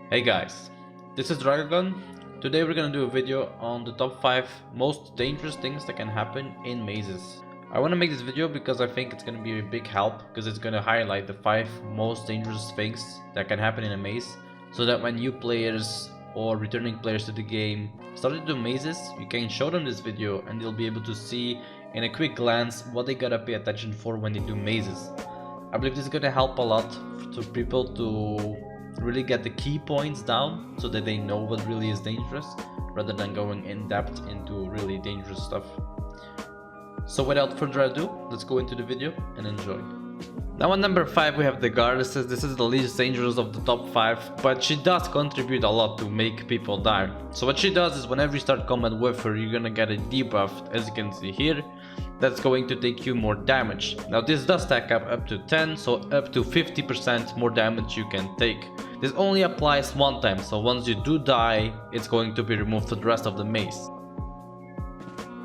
Hey guys, this is Dragagon. Today we're gonna do a video on the top 5 most dangerous things that can happen in mazes. I wanna make this video because I think it's gonna be a big help, because it's gonna highlight the 5 most dangerous things that can happen in a maze, so that when new players or returning players to the game start to do mazes, you can show them this video and they'll be able to see in a quick glance what they gotta pay attention for when they do mazes. I believe this is gonna help a lot to people to really get the key points down so that they know what really is dangerous rather than going in depth into really dangerous stuff. So without further ado, let's go into the video and enjoy. Now at number 5 we have the Guardess. This is the least dangerous of the top 5, but she does contribute a lot to make people die. So what she does is whenever you start combat with her, you're gonna get a debuff, as you can see here, that's going to take you more damage. Now this does stack up to 10, so up to 50% more damage you can take. This only applies one time, so once you do die, it's going to be removed for the rest of the maze.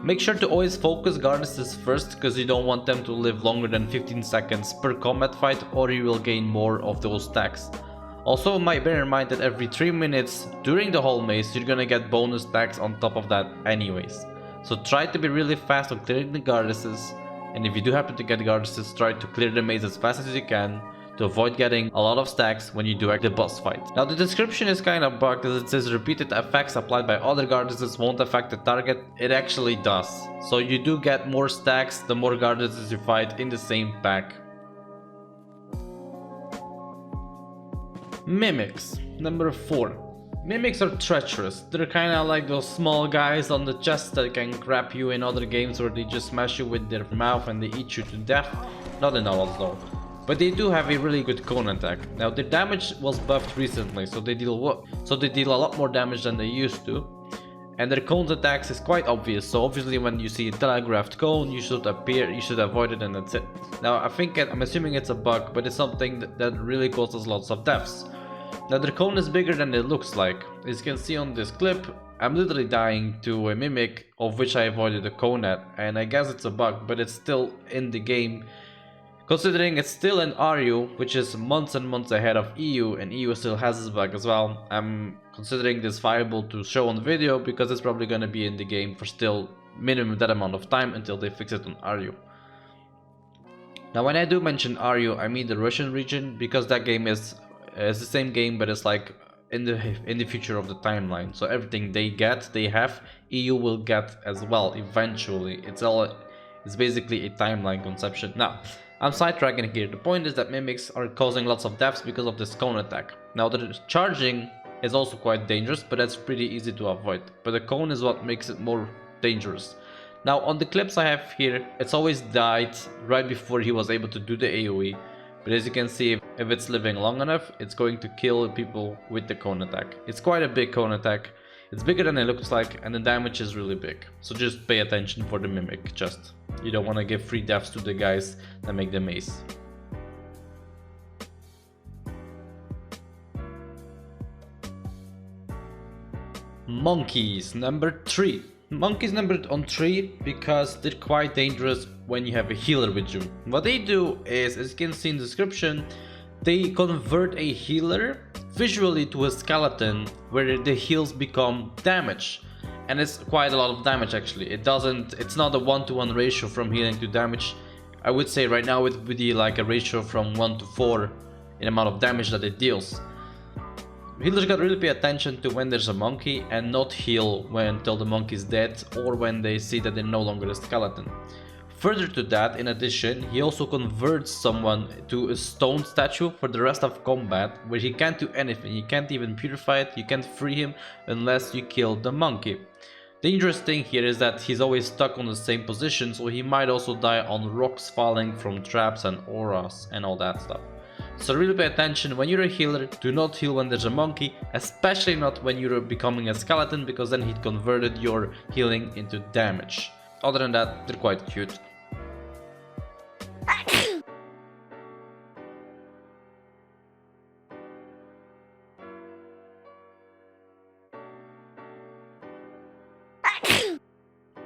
Make sure to always focus Guardesses first, because you don't want them to live longer than 15 seconds per combat fight, or you will gain more of those stacks. Also bear in mind that every 3 minutes during the whole maze you're gonna get bonus stacks on top of that anyways. So try to be really fast on clearing the Guardesses, and if you do happen to get Guardesses, try to clear the maze as fast as you can to avoid getting a lot of stacks when you do the boss fight. Now the description is kind of bugged, as it says repeated effects applied by other Guardesses won't affect the target. It actually does. So you do get more stacks the more Guardesses you fight in the same pack. Mimics, number 4. Mimics are treacherous. They're kinda like those small guys on the chest that can grab you in other games where they just smash you with their mouth and they eat you to death. Not in Allods though. But they do have a really good cone attack. Now their damage was buffed recently, so they deal a lot more damage than they used to. And their cone attacks is quite obvious, so obviously when you see a telegraphed cone, you should avoid it, and that's it. Now I'm assuming it's a bug, but it's something that really causes lots of deaths. Now their cone is bigger than it looks like. As you can see on this clip, I'm literally dying to a mimic of which I avoided the cone at, and I guess it's a bug, but it's still in the game. Considering it's still in RU, which is months and months ahead of EU, and EU still has this bug as well, I'm considering this viable to show on video because it's probably gonna be in the game for still minimum that amount of time until they fix it on RU. Now when I do mention RU, I mean the Russian region, because that game is the same game, but it's like in the future of the timeline. So everything they have, EU will get as well eventually. It's basically a timeline conception. Now, I'm sidetracking here. The point is that mimics are causing lots of deaths because of this cone attack. Now the charging is also quite dangerous, but that's pretty easy to avoid. But the cone is what makes it more dangerous. Now on the clips I have here, it's always died right before he was able to do the AoE. But as you can see, if it's living long enough, it's going to kill people with the cone attack. It's quite a big cone attack. It's bigger than it looks like, and the damage is really big. So just pay attention for the mimic, you don't want to give free deaths to the guys that make the maze. Monkeys, number 3. Monkeys numbered on 3 because they're quite dangerous when you have a healer with you. What they do is, as you can see in the description, they convert a healer visually to a skeleton where the heals become damage. And it's quite a lot of damage actually. It's not a 1-to-1 ratio from healing to damage. I would say right now it would be like a ratio from 1 to 4 in amount of damage that it deals. Healers gotta really pay attention to when there's a monkey and not heal until the monkey is dead or when they see that they're no longer a skeleton. Further to that, in addition, he also converts someone to a stone statue for the rest of combat, where he can't do anything. You can't even purify it, you can't free him unless you kill the monkey. Dangerous thing here is that he's always stuck on the same position, so he might also die on rocks falling from traps and auras and all that stuff. So really pay attention when you're a healer. Do not heal when there's a monkey, especially not when you're becoming a skeleton, because then he converted your healing into damage. Other than that, they're quite cute.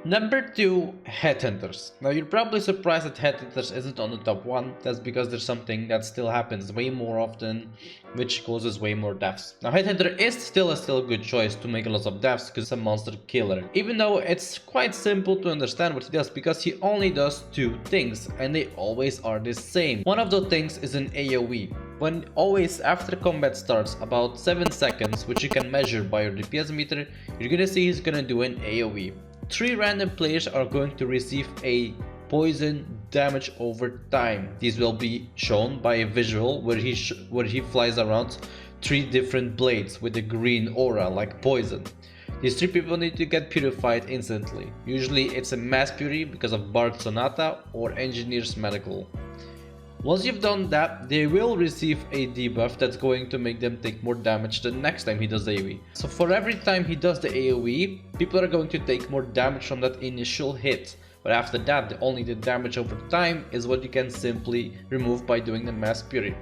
Number 2, Headhunters. Now you're probably surprised that Headhunters isn't on the top 1. That's because there's something that still happens way more often, which causes way more deaths. Now Headhunter is still a good choice to make a lot of deaths because it's a monster killer. Even though it's quite simple to understand what he does because he only does 2 things and they always are the same. One of those things is an AoE. When always after combat starts, about 7 seconds, which you can measure by your DPS meter, you're gonna see he's gonna do an AoE. 3 random players are going to receive a poison damage over time. These will be shown by a visual where he flies around 3 different blades with a green aura like poison. These 3 people need to get purified instantly. Usually it's a mass puri because of Bard Sonata or Engineer's Medical. Once you've done that, they will receive a debuff that's going to make them take more damage the next time he does AoE. So for every time he does the AoE, people are going to take more damage from that initial hit. But after that, only the damage over time is what you can simply remove by doing the mass puri.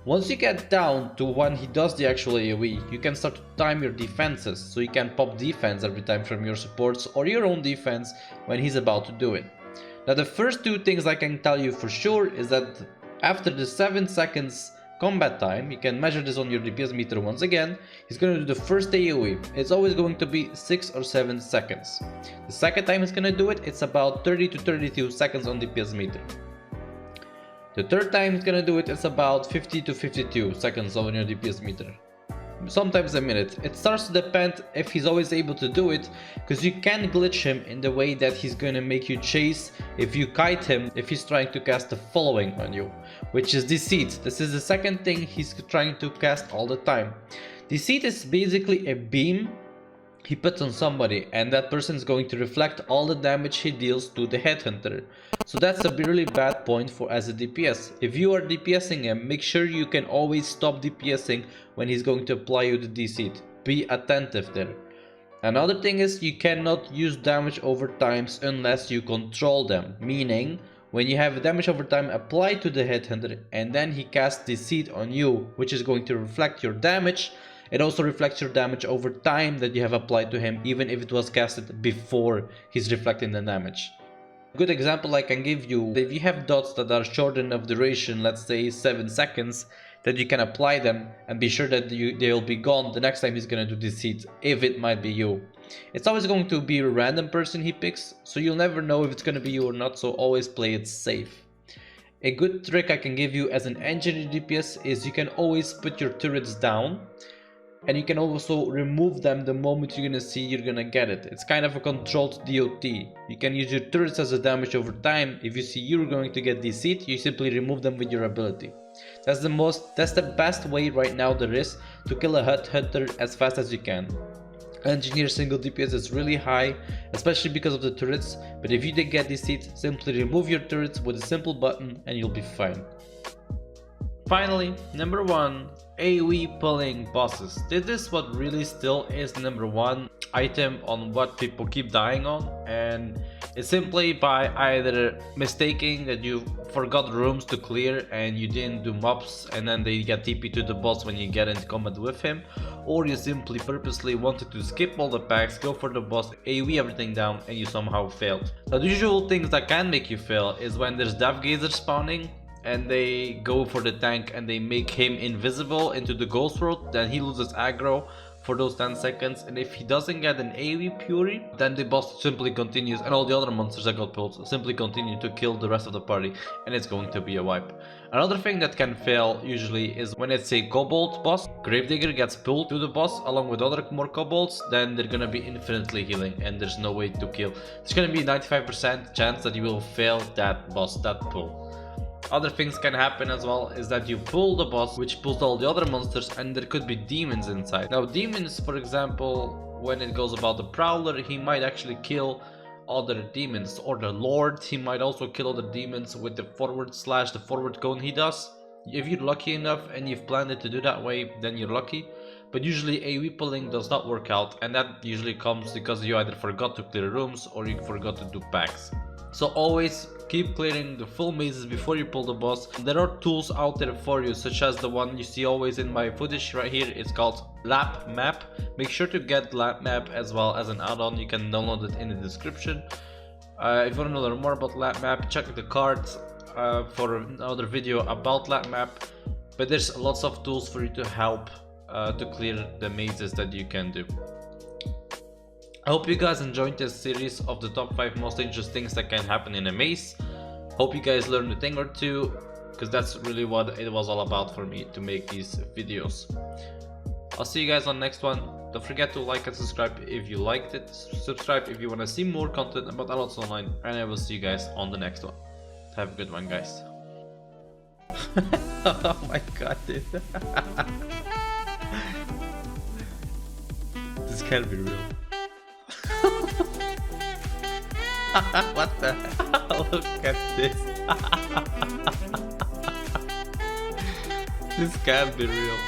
Once you get down to when he does the actual AoE, you can start to time your defenses, so you can pop defense every time from your supports or your own defense when he's about to do it. Now the first 2 things I can tell you for sure is that after the 7 seconds combat time, you can measure this on your DPS meter once again, he's going to do the first AoE. It's always going to be 6 or 7 seconds. The second time he's going to do it, it's about 30 to 32 seconds on DPS meter. The third time he's going to do it, it's about 50 to 52 seconds on your DPS meter. Sometimes a minute. It starts to depend if he's always able to do it, because you can glitch him in the way that he's gonna make you chase if you kite him, if he's trying to cast the following on you, which is Deceit. This is the second thing he's trying to cast all the time. Deceit is basically a beam he puts on somebody, and that person is going to reflect all the damage he deals to the Headhunter. So that's a really bad point for as a DPS. If you are DPSing him, make sure you can always stop DPSing when he's going to apply you the Deceit. Be attentive there. Another thing is you cannot use damage over times unless you control them, meaning when you have damage over time applied to the Headhunter and then he casts Deceit on you, which is going to reflect your damage, it also reflects your damage over time that you have applied to him, even if it was casted before he's reflecting the damage. A good example I can give you, if you have dots that are short enough duration, let's say 7 seconds, that you can apply them and be sure that they'll be gone the next time he's gonna do Deceit, if it might be you. It's always going to be a random person he picks, so you'll never know if it's gonna be you or not, so always play it safe. A good trick I can give you as an Engineer DPS is you can always put your turrets down, and you can also remove them the moment you're gonna see you're gonna get it. It's kind of a controlled DOT. You can use your turrets as a damage over time. If you see you're going to get Deceit, you simply remove them with your ability. That's the best way right now there is to kill a Headhunter as fast as you can. Engineer single DPS is really high, especially because of the turrets, but if you did get Deceit, simply remove your turrets with a simple button and you'll be fine. Finally, number 1, AoE pulling bosses. This is what really still is the number 1 item on what people keep dying on, and it's simply by either mistaking that you forgot rooms to clear and you didn't do mobs and then they get TP to the boss when you get into combat with him, or you simply purposely wanted to skip all the packs, go for the boss, AoE everything down, and you somehow failed. Now the usual things that can make you fail is when there's Death Gazers spawning and they go for the tank and they make him invisible into the ghost world, then he loses aggro for those 10 seconds, and if he doesn't get an AoE Puri, then the boss simply continues and all the other monsters that got pulled simply continue to kill the rest of the party, and it's going to be a wipe. Another thing that can fail usually is when it's a kobold boss, Gravedigger gets pulled to the boss along with other more kobolds, then they're gonna be infinitely healing and there's no way to kill. There's gonna be a 95% chance that you will fail that boss, that pull. Other things can happen as well is that you pull the boss, which pulls all the other monsters, and there could be demons inside. Now demons, for example, when it goes about the Prowler, he might actually kill other demons, or the Lord, he might also kill other demons with the forward slash, the forward cone he does. If you're lucky enough and you've planned it to do that way, then you're lucky. But usually AoE pulling does not work out, and that usually comes because you either forgot to clear rooms or you forgot to do packs. So always keep clearing the full mazes before you pull the boss. There are tools out there for you, such as the one you see always in my footage right here. It's called Lap Map. Make sure to get Lap Map as well as an add-on. You can download it in the description. If you want to learn more about Lap Map, check the cards for another video about Lap Map. But there's lots of tools for you to help to clear the mazes that you can do. I hope you guys enjoyed this series of the top 5 most dangerous things that can happen in a maze. Hope you guys learned a thing or two, because that's really what it was all about for me to make these videos. I'll see you guys on the next one. Don't forget to like and subscribe if you liked it. Subscribe if you want to see more content about Allods Online, and I will see you guys on the next one. Have a good one, guys. Oh my god, dude. This can't be real. What the hell? Look at this. This can't be real.